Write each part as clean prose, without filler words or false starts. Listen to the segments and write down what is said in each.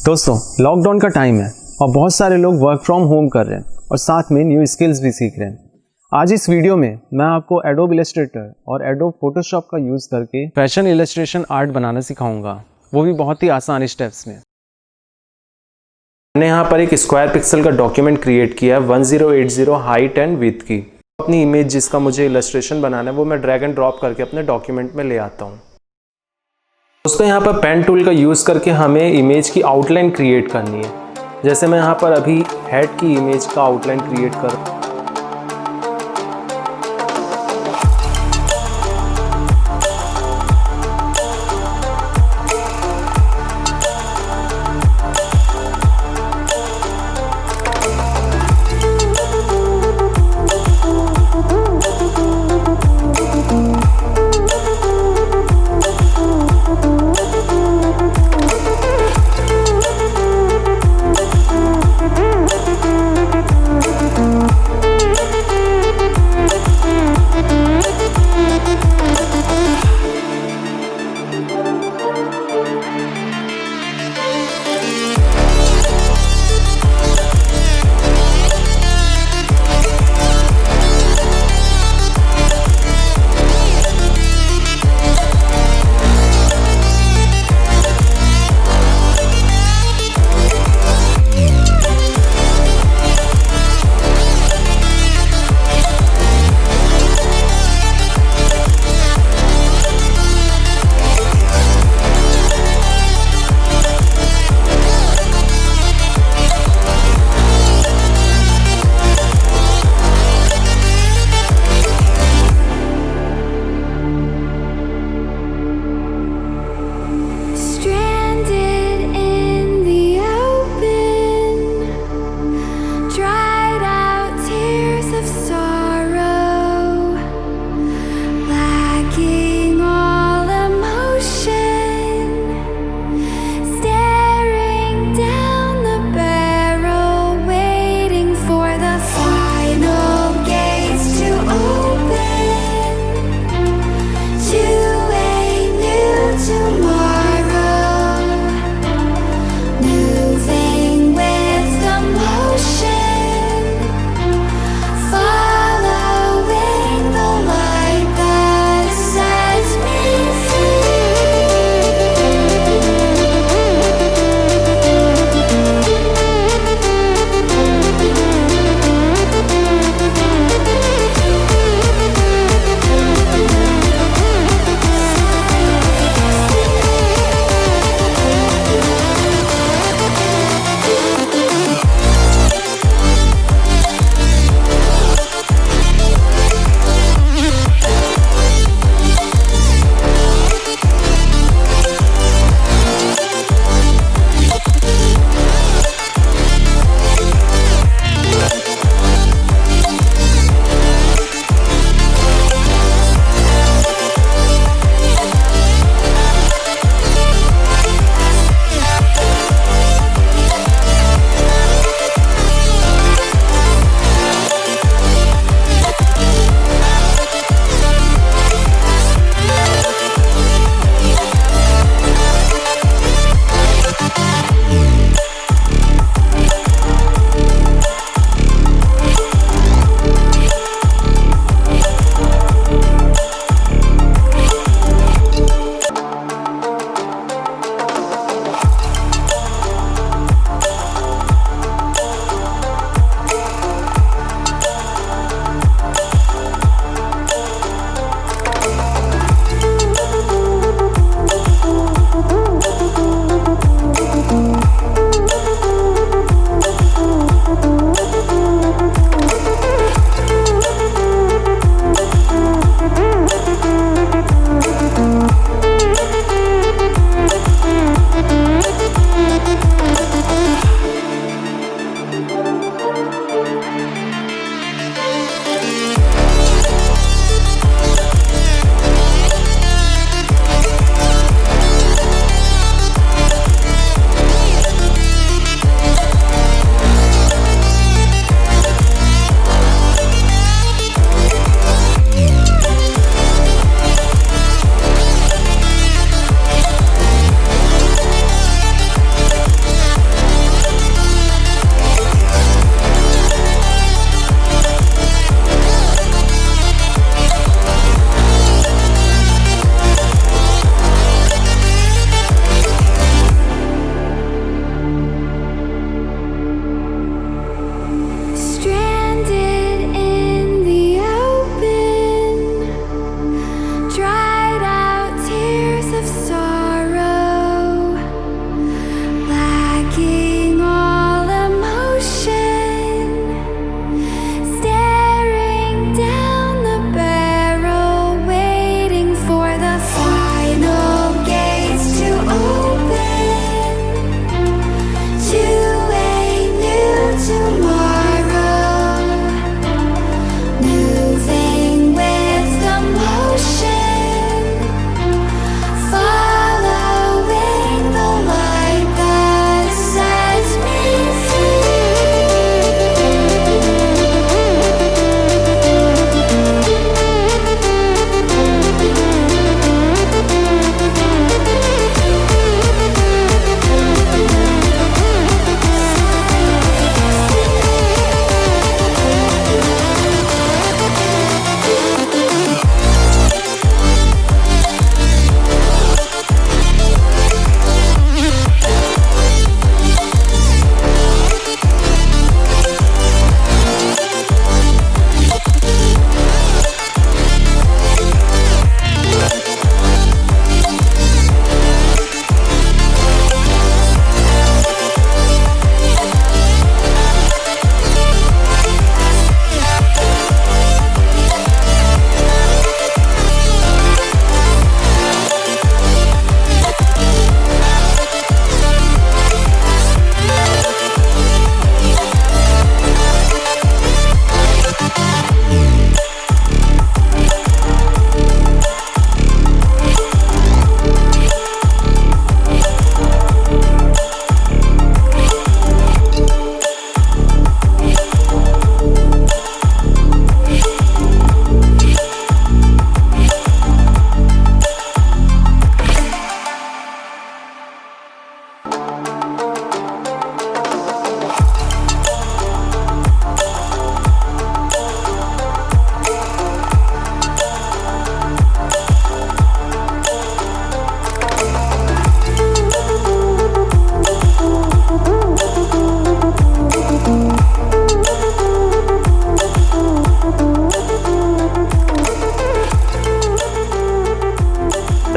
दोस्तों, लॉकडाउन का टाइम है और बहुत सारे लोग वर्क फ्रॉम होम कर रहे हैं और साथ में न्यू स्किल्स भी सीख रहे हैं। आज इस वीडियो में मैं आपको एडोब इलस्ट्रेटर और एडोब फोटोशॉप का यूज़ करके फैशन इलस्ट्रेशन आर्ट बनाना सिखाऊंगा, वो भी बहुत ही आसान स्टेप्स में। मैंने यहाँ पर एक स्क्वायर पिक्सल का डॉक्यूमेंट क्रिएट किया है 1080 हाइट एंड विड्थ की। अपनी इमेज जिसका मुझे इलस्ट्रेशन बनाना है वो मैं ड्रैग एंड ड्रॉप करके अपने डॉक्यूमेंट में ले आता हूँ। दोस्तों, यहाँ पर पेन टूल का यूज़ करके हमें इमेज की आउटलाइन क्रिएट करनी है। जैसे मैं यहाँ पर अभी हेड की इमेज का आउटलाइन क्रिएट कर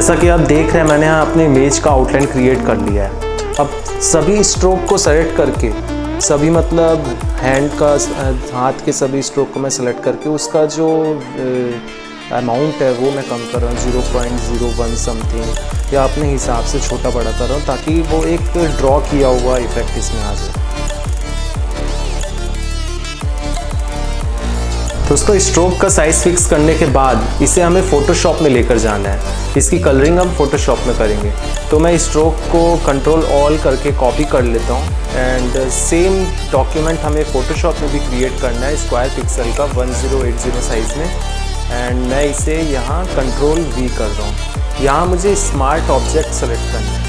जैसा कि आप देख रहे हैं मैंने यहाँ अपने इमेज का आउटलाइन क्रिएट कर लिया है। अब सभी स्ट्रोक को सेलेक्ट करके, सभी मतलब हैंड का, हाथ के सभी स्ट्रोक को मैं सेलेक्ट करके उसका जो अमाउंट है वो मैं कम कर रहा हूँ 0.01 समथिंग, या अपने हिसाब से छोटा बड़ा कर रहा हूँ ताकि वो एक ड्रॉ किया हुआ इफेक्ट इसमें आ जाए। तो उसको स्ट्रोक का साइज फिक्स करने के बाद इसे हमें फोटोशॉप में लेकर जाना है। इसकी कलरिंग हम फोटोशॉप में करेंगे। तो मैं स्ट्रोक को कंट्रोल ऑल करके कॉपी कर लेता हूँ एंड सेम डॉक्यूमेंट हमें फोटोशॉप में भी क्रिएट करना है स्क्वायर पिक्सल का 1080 साइज़ में, एंड मैं इसे यहाँ कंट्रोल V कर रहा हूँ। यहाँ मुझे स्मार्ट ऑब्जेक्ट सेलेक्ट करना है।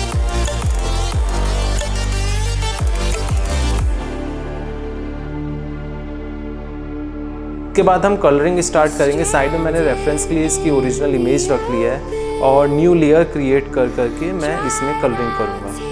के बाद हम कलरिंग स्टार्ट करेंगे। साइड में मैंने रेफरेंस के लिए इसकी ओरिजिनल इमेज रख लिया है और न्यू लेयर क्रिएट कर करके मैं इसमें कलरिंग करूँगा।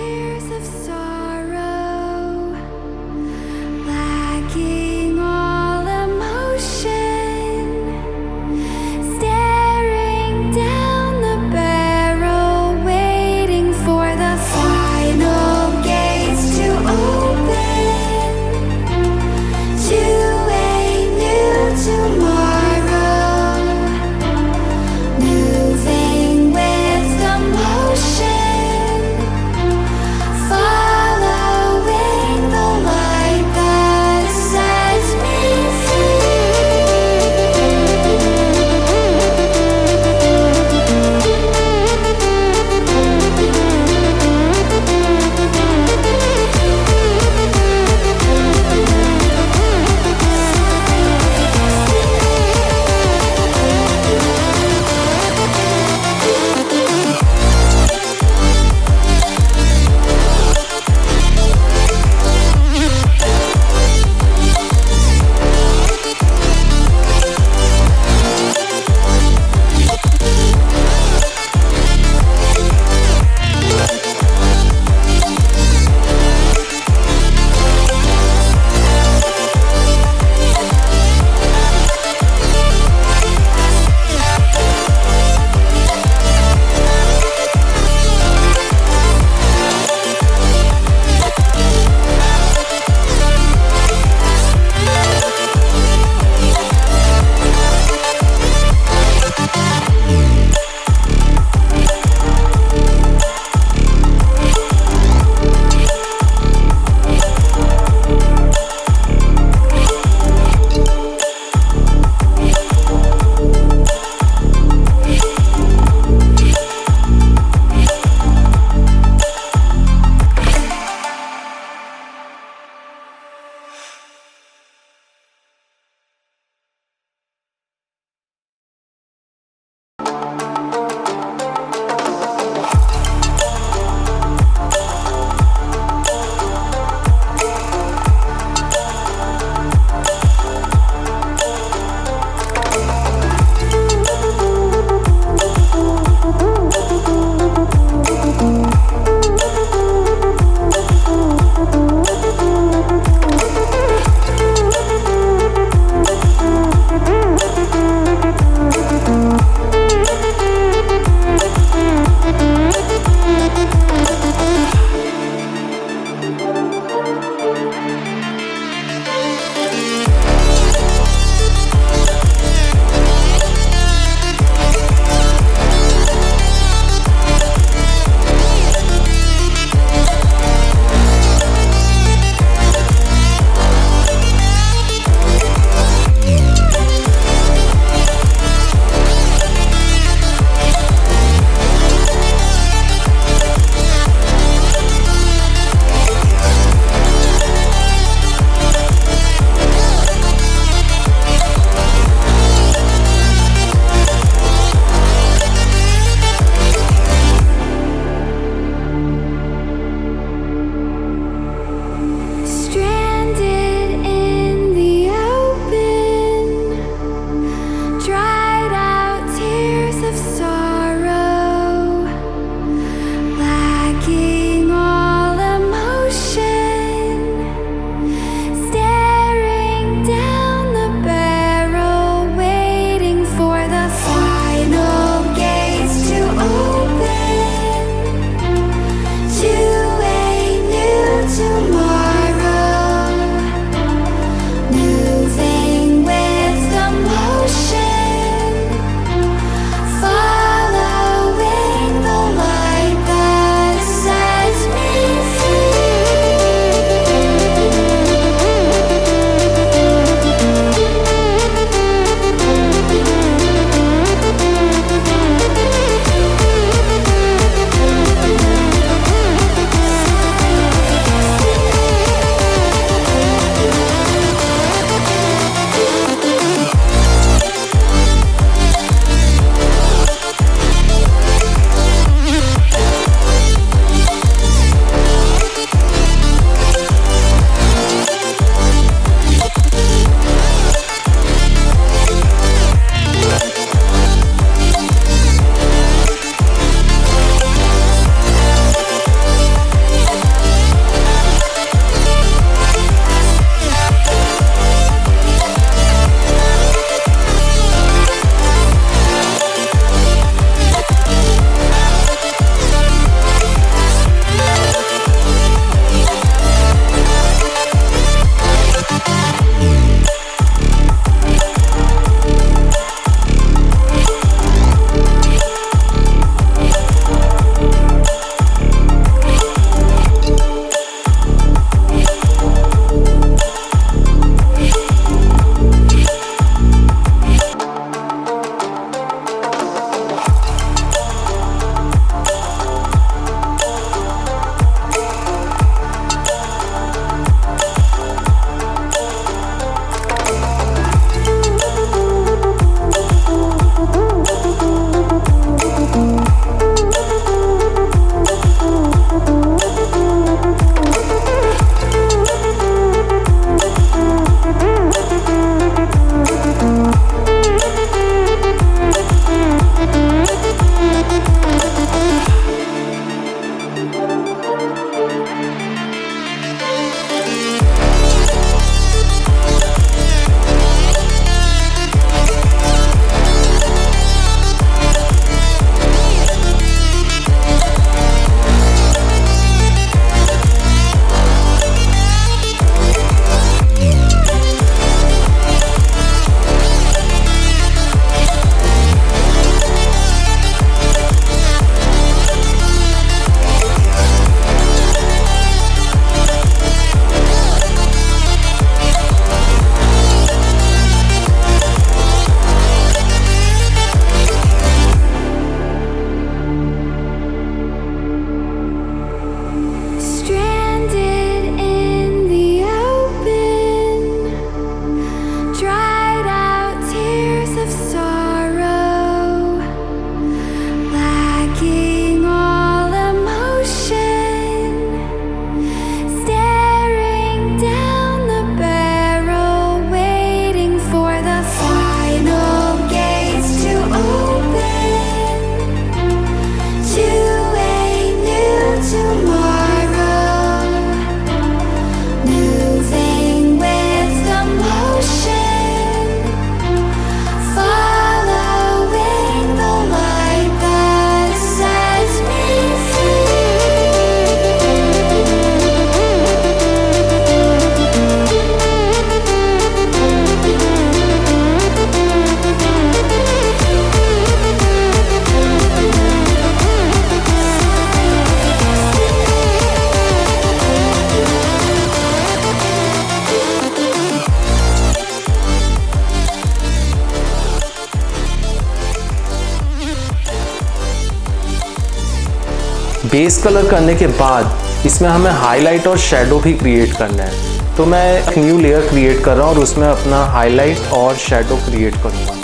बेस कलर करने के बाद इसमें हमें हाईलाइट और शैडो भी क्रिएट करना है। तो मैं एक न्यू लेयर क्रिएट कर रहा हूँ और उसमें अपना हाईलाइट और शैडो क्रिएट करूँगा।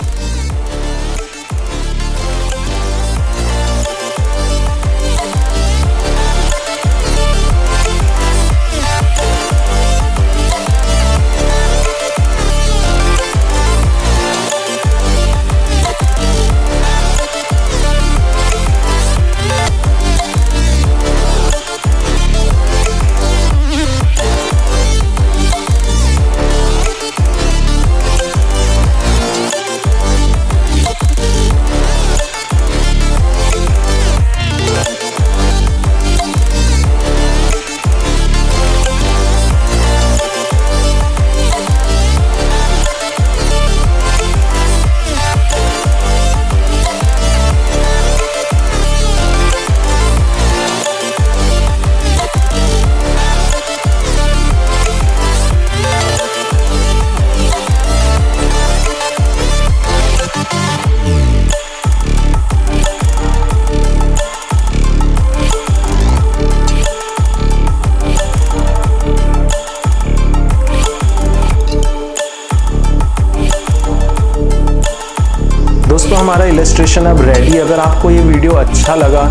दोस्तों हमारा इलस्ट्रेशन अब रेडी। अगर आपको ये वीडियो अच्छा लगा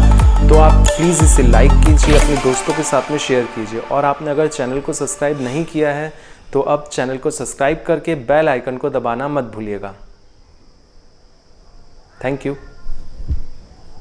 तो आप प्लीज़ इसे लाइक कीजिए, अपने दोस्तों के साथ में शेयर कीजिए, और आपने अगर चैनल को सब्सक्राइब नहीं किया है तो अब चैनल को सब्सक्राइब करके बेल आइकन को दबाना मत भूलिएगा। Thank you.